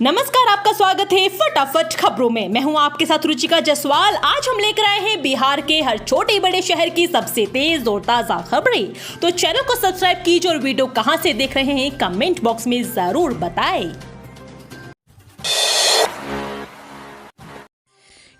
नमस्कार, आपका स्वागत है फटाफट खबरों में। मैं हूं आपके साथ रुचिका जायसवाल। आज हम लेकर आए हैं बिहार के हर छोटे बड़े शहर की सबसे तेज और ताजा खबरें। तो चैनल को सब्सक्राइब कीजिए और वीडियो कहां से देख रहे हैं कमेंट बॉक्स में जरूर बताएं।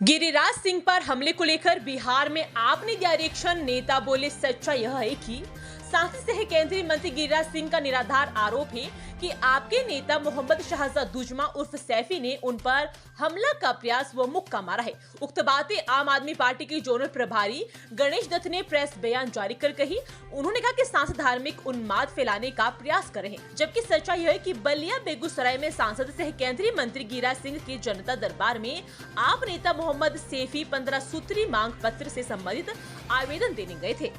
गिरिराज सिंह पर हमले को लेकर बिहार में आपने दिया रिएक्शन। नेता बोले, सच्चाई यह है कि सांसद से केंद्रीय मंत्री गिरिराज सिंह का निराधार आरोप है कि आपके नेता मोहम्मद शहजाद दुजमा उर्फ सैफी ने उन पर हमला का प्रयास व मुक्का मारा है। उक्त बातें आम आदमी पार्टी के जोनल प्रभारी गणेश दत्त ने प्रेस बयान जारी कर कही। उन्होंने कहा कि सांसद धार्मिक उन्माद फैलाने का प्रयास कर रहे हैं, जबकि सच्चाई यह है कि बलिया बेगूसराय में सांसद सह केंद्रीय मंत्री गिरिराज सिंह के जनता दरबार में आप नेता मोहम्मद सैफी 15 सूत्री मांग पत्र से संबंधित आवेदन देने गए थे।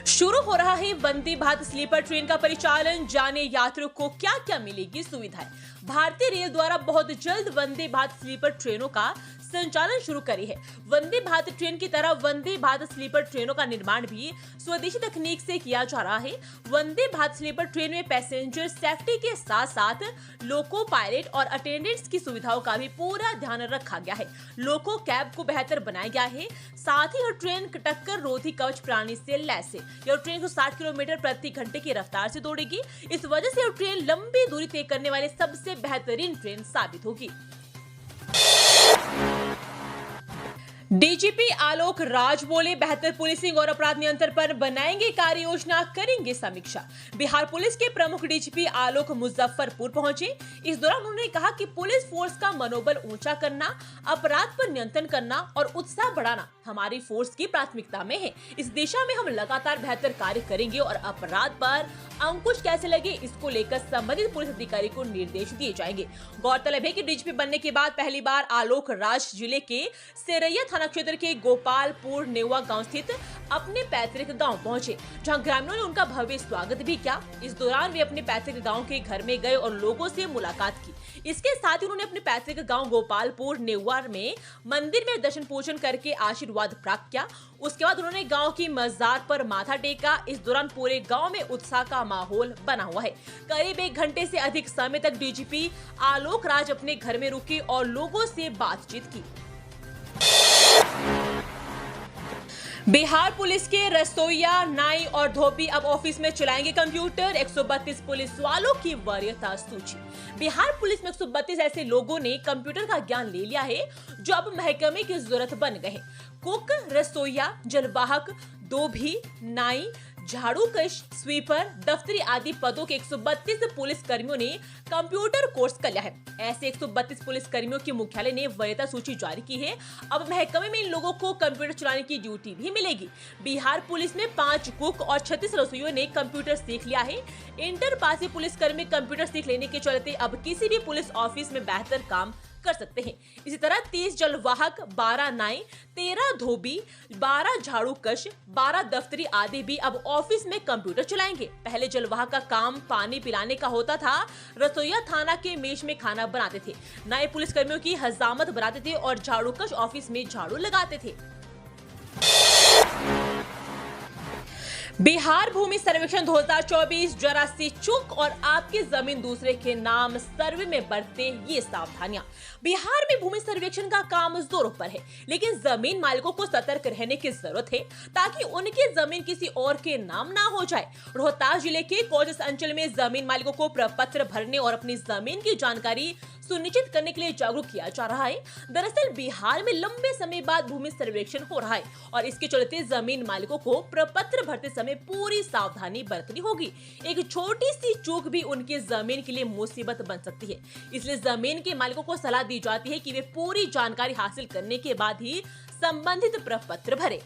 शुरू हो रहा है वंदे भारत स्लीपर ट्रेन का परिचालन। जाने यात्रियों को क्या क्या मिलेगी सुविधाएं। भारतीय रेल द्वारा बहुत जल्द वंदे भारत स्लीपर ट्रेनों का संचालन शुरू करी है। वंदे भारत ट्रेन की तरह वंदे भारत स्लीपर ट्रेनों का निर्माण भी स्वदेशी तकनीक से किया जा रहा है। वंदे भारत स्लीपर ट्रेन में पैसेंजर सेफ्टी के साथ साथ लोको पायलट और अटेंडेंट्स की सुविधाओं का भी पूरा ध्यान रखा गया है। लोको कैब को बेहतर बनाया गया है। साथ ही यह ट्रेन टक्कर रोधी कवच प्रणाली से लैस है। यह ट्रेन को 60 किलोमीटर प्रति घंटे की रफ्तार से दौड़ेगी। इस वजह से यह ट्रेन लंबी दूरी तय करने वाले सबसे बेहतरीन ट्रेन साबित होगी। डीजीपी आलोक राज बोले, बेहतर पुलिसिंग और अपराध नियंत्रण पर बनाएंगे कार्य योजना, करेंगे समीक्षा। बिहार पुलिस के प्रमुख डीजीपी आलोक मुजफ्फरपुर पहुंचे। इस दौरान उन्होंने कहा कि पुलिस फोर्स का मनोबल ऊंचा करना, अपराध पर नियंत्रण करना और उत्साह बढ़ाना हमारी फोर्स की प्राथमिकता में है। इस दिशा में हम लगातार बेहतर कार्य करेंगे और अपराध पर अंकुश कैसे लगे, इसको लेकर संबंधित पुलिस अधिकारी को निर्देश दिए जाएंगे। गौरतलब है कि डीजीपी बनने के बाद पहली बार आलोक राज जिले के सेरैया थाना क्षेत्र के गोपालपुर नेवा गांव स्थित अपने पैतृक गांव पहुंचे, जहां ग्रामीणों ने उनका भव्य स्वागत भी किया। इस दौरान वे अपने पैतृक गांव के घर में गए और लोगों से मुलाकात की। इसके साथ ही उन्होंने अपने पैतृक गांव गोपालपुर नेवा में मंदिर में दर्शन पूजन करके आशीर्वाद प्राप्त किया। उसके बाद उन्होंने गांव की मजार पर माथा टेका। इस दौरान पूरे गांव में उत्साह का माहौल बना हुआ है। करीब 1 घंटे से अधिक समय तक डीजीपी आलोक राज अपने घर में रुके और लोगों से बातचीत की। बिहार पुलिस के रसोइया, नाई और धोबी अब ऑफिस में चलाएंगे कंप्यूटर। 132 पुलिस वालों की वरीयता सूची। बिहार पुलिस में 132 ऐसे लोगों ने कंप्यूटर का ज्ञान ले लिया है जो अब महकमे की जरूरत बन गए हैं। कुक, रसोइया, जलवाहक, धोबी, नाई, झाड़ूकश, स्वीपर, दफ्तरी आदि पदों के 132 पुलिस कर्मियों ने कंप्यूटर कोर्स कर लिया है। ऐसे 132 पुलिस कर्मियों की मुख्यालय ने वरीयता सूची जारी की है। अब महकमे में इन लोगों को कंप्यूटर चलाने की ड्यूटी भी मिलेगी। बिहार पुलिस में 5 कुक और 36 रसोइयों ने कंप्यूटर सीख लिया है। इंटर पास पुलिस कर्मी कंप्यूटर सीख लेने के चलते अब किसी भी पुलिस ऑफिस में बेहतर काम कर सकते हैं। इसी तरह 30 जलवाहक, 12 नाई, 13 धोबी, 12 झाड़ूकश, 12 दफ्तरी आदि भी अब ऑफिस में कंप्यूटर चलाएंगे। पहले जलवाहक का काम पानी पिलाने का होता था। रसोइया थाना के मेज में खाना बनाते थे। नाई पुलिस कर्मियों की हजामत बनाते थे और झाड़ूकश ऑफिस में झाड़ू लगाते थे। बिहार भूमि सर्वेक्षण 2024 जरा सी चूक और आपकी जमीन दूसरे के नाम सर्वे में बरते ये सावधानियां। बिहार में भूमि सर्वेक्षण का काम जोरों पर है, लेकिन जमीन मालिकों को सतर्क रहने की जरूरत है ताकि उनकी जमीन किसी और के नाम ना हो जाए। रोहतास जिले के कोचस अंचल में जमीन मालिकों को प्रपत्र भरने और अपनी जमीन की जानकारी सुनिश्चित करने के लिए जागरूक किया जा रहा है। दरअसल बिहार में लंबे समय बाद भूमि सर्वेक्षण हो रहा है और इसके चलते जमीन मालिकों को प्रपत्र भरते समय पूरी सावधानी बरतनी होगी। एक छोटी सी चूक भी उनकी जमीन के लिए मुसीबत बन सकती है। इसलिए जमीन के मालिकों को सलाह दी जाती है कि वे पूरी जानकारी हासिल करने के बाद ही संबंधित प्रपत्र भरें।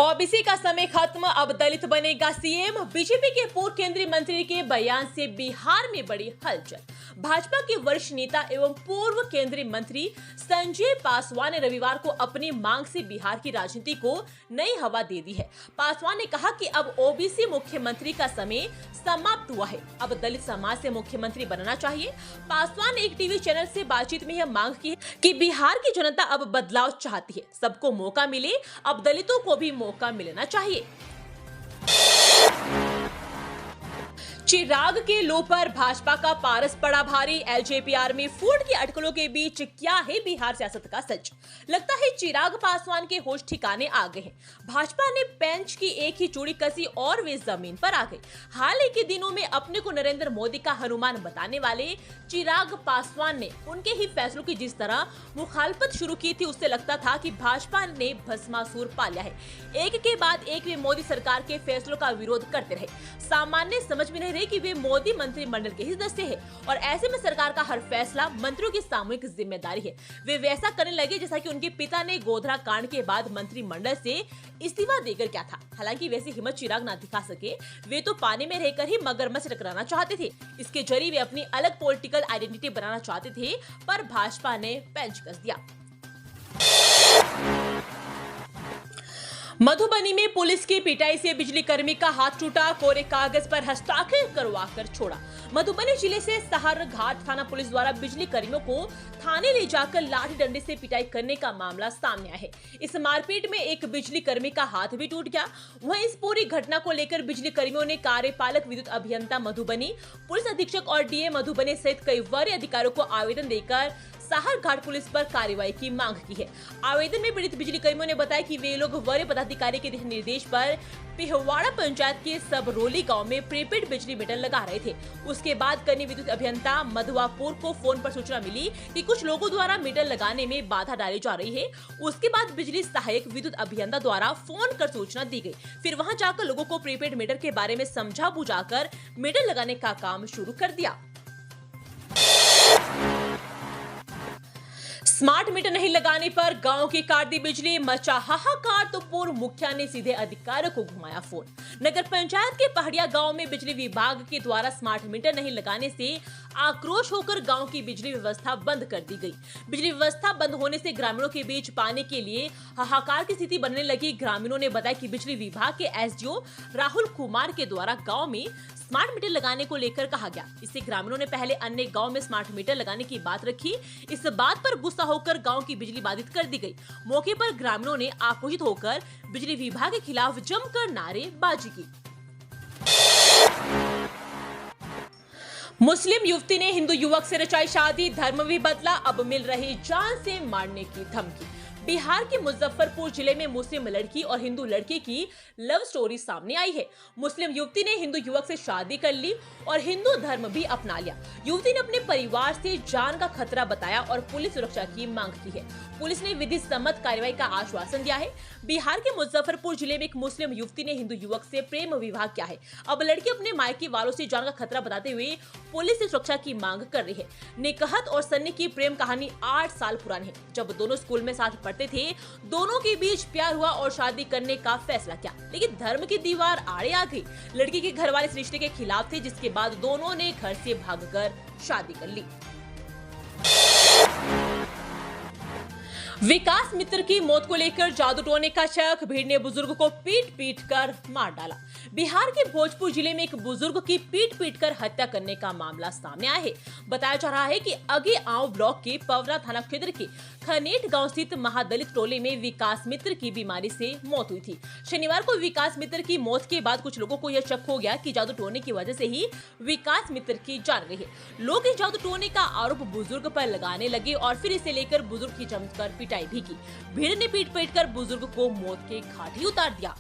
ओबीसी का समय खत्म, अब दलित बनेगा सीएम। बीजेपी के पूर्व केंद्रीय मंत्री के बयान से बिहार में बड़ी हलचल। भाजपा के वरिष्ठ नेता एवं पूर्व केंद्रीय मंत्री संजय पासवान ने रविवार को अपनी मांग से बिहार की राजनीति को नई हवा दे दी है। पासवान ने कहा कि अब ओबीसी मुख्यमंत्री का समय समाप्त हुआ है, अब दलित समाज से मुख्यमंत्री बनना चाहिए। पासवान ने एक टीवी चैनल से बातचीत में यह मांग की है कि बिहार की जनता अब बदलाव चाहती है, सबको मौका मिले, अब दलितों को भी मौका मिलना चाहिए। चिराग के लो पर भाजपा का पारस पड़ा भारी। एलजेपी आर्मी फूड की अटकलों के बीच क्या है बिहार सियासत का सच? लगता है चिराग पासवान के होश ठिकाने आ गए हैं। भाजपा ने पेंच की एक ही चूड़ी कसी और वे जमीन पर आ गए। हाल ही के दिनों में अपने को नरेंद्र मोदी का हनुमान बताने वाले चिराग पासवान ने उनके ही फैसलों की जिस तरह मुखालफत शुरू की थी, उससे लगता था कि भाजपा ने भस्मासुर पा लिया है। एक के बाद एक वे मोदी सरकार के फैसलों का विरोध करते रहे। सामान्य समझ में नहीं रही कि वे मोदी मंत्रिमंडल के ही सदस्य हैं और ऐसे में सरकार का हर फैसला मंत्रियों की सामूहिक जिम्मेदारी है। वे वैसा करने लगे जैसा कि उनके पिता ने गोधरा कांड के बाद मंत्रिमंडल से इस्तीफा देकर क्या था। हालांकि वैसी हिम्मत चिराग ना दिखा सके, वे तो पानी में रहकर ही मगरमच्छ टकराना चाहते थे। इसके जरिए वे अपनी अलग पॉलिटिकल आइडेंटिटी बनाना चाहते थे, पर भाजपा ने पेंच कस दिया। मधुबनी में पुलिस की पिटाई से बिजली कर्मी का हाथ टूटा, कोरे कागज पर हस्ताक्षर करवाकर छोड़ा। मधुबनी जिले से सहर घाट थाना पुलिस द्वारा बिजली कर्मियों को थाने ले जाकर लाठी डंडे से पिटाई करने का मामला सामने आया है। इस मारपीट में एक बिजली कर्मी का हाथ भी टूट गया। वहीं इस पूरी घटना को लेकर बिजली कर्मियों ने कार्यपालक विद्युत अभियंता मधुबनी, पुलिस अधीक्षक और डीए मधुबनी सहित कई वरीय अधिकारियों को आवेदन देकर सहर घाट पुलिस पर कार्रवाई की मांग की है। आवेदन में पीड़ित बिजली कर्मियों ने बताया कि वे लोग वरीय पदाधिकारी के दिशा निर्देश पर पिहवाड़ा पंचायत के सबरोली गांव में प्रीपेड बिजली मीटर लगा रहे थे। उसके बाद कनीय विद्युत अभियंता मधुआपुर को फोन पर सूचना मिली कि कुछ लोगों द्वारा मीटर लगाने में बाधा डाली जा रही है। उसके बाद बिजली सहायक विद्युत अभियंता द्वारा फोन कर सूचना दी गई। फिर वहां जाकर लोगों को प्रीपेड मीटर के बारे में समझा बुझाकर मीटर लगाने का काम शुरू कर दिया। स्मार्ट मीटर नहीं लगाने पर गांव की काट दी बिजली, मचा हाहाकार तो पूर्व मुखिया ने सीधे अधिकारियों को घुमाया फोन। नगर पंचायत के पहाड़िया गांव में बिजली विभाग के द्वारा स्मार्ट मीटर नहीं लगाने से आक्रोश होकर गांव की बिजली व्यवस्था बंद कर दी गई। बिजली व्यवस्था बंद होने से ग्रामीणों के बीच पानी के लिए हाहाकार की स्थिति बनने लगी। ग्रामीणों ने बताया कि बिजली विभाग के एसडीओ राहुल कुमार के द्वारा गाँव में स्मार्ट मीटर लगाने को लेकर कहा गया। इससे ग्रामीणों ने पहले अन्य गांव में स्मार्ट मीटर लगाने की बात रखी। इस बात पर गुस्सा होकर गांव की बिजली बाधित कर दी गई। मौके पर ग्रामीणों ने आक्रोशित होकर बिजली विभाग के खिलाफ जमकर नारेबाजी की। मुस्लिम युवती ने हिंदू युवक से रचाई शादी, धर्म भी बदला, अब मिल रही जान से मारने की धमकी। बिहार के मुजफ्फरपुर जिले में मुस्लिम लड़की और हिंदू लड़के की लव स्टोरी सामने आई है। मुस्लिम युवती ने हिंदू युवक से शादी कर ली और हिंदू धर्म भी अपना लिया। युवती ने अपने परिवार से जान का खतरा बताया और पुलिस सुरक्षा की मांग की है। पुलिस ने विधि सम्मत कार्रवाई का आश्वासन दिया है। बिहार के मुजफ्फरपुर जिले में एक मुस्लिम युवती ने हिंदू युवक से प्रेम विवाह किया है। अब लड़की अपने मायके वालों से जान का खतरा बताते हुए पुलिस से सुरक्षा की मांग कर रही है। निकहत और सन्नी की प्रेम कहानी 8 साल पुरानी है। जब दोनों स्कूल में साथ पढ़ते थे, दोनों के बीच प्यार हुआ और शादी करने का फैसला किया, लेकिन धर्म की दीवार आड़े आ गई। लड़की के घर वाले इस रिश्ते के खिलाफ थे, जिसके बाद दोनों ने घर से भागकर शादी कर ली। विकास मित्र की मौत को लेकर जादू टोने का शक, भीड़ ने बुजुर्ग को पीट कर मार डाला। बिहार के भोजपुर जिले में एक बुजुर्ग की पीट कर हत्या करने का मामला सामने आया है। बताया जा रहा है कि अगे आंव ब्लॉक के पवरा थाना क्षेत्र के खनेट गांव स्थित महादलित टोले में विकास मित्र की बीमारी से मौत हुई थी। शनिवार को विकास मित्र की मौत के बाद कुछ लोगों को यह शक हो गया कि जादू टोने की वजह से ही विकास मित्र की जान गई है। लोग इस जादू टोने का आरोप बुजुर्ग पर लगाने लगे और फिर इसे लेकर बुजुर्ग की जमकर पिटाई भी की। भीड़ ने पीट कर बुजुर्ग को मौत के घाट ही उतार दिया।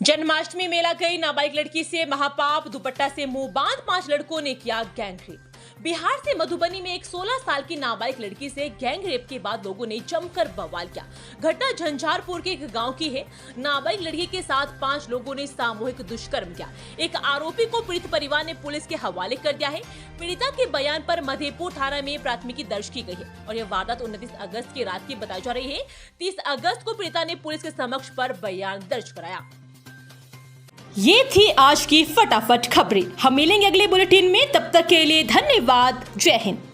जन्माष्टमी मेला गई नाबालिग लड़की से महापाप, दुपट्टा से मुंह बांध 5 लड़कों ने किया गैंग रेप। बिहार से मधुबनी में एक 16 साल की नाबालिग लड़की से गैंग रेप के बाद लोगों ने जमकर बवाल किया। घटना झंझारपुर के एक गांव की है। नाबालिग लड़की के साथ 5 लोगों ने सामूहिक दुष्कर्म किया। एक आरोपी को पीड़ित परिवार ने पुलिस के हवाले कर दिया है। पीड़िता के बयान पर मधेपुर थाना में प्राथमिकी दर्ज की गई है और यह वारदात 29 अगस्त की रात की बताई जा रही है। 30 अगस्त को पीड़िता ने पुलिस के समक्ष पर बयान दर्ज कराया। ये थी आज की फटाफट खबरें। हम मिलेंगे अगले बुलेटिन में, तब तक के लिए धन्यवाद। जय हिंद।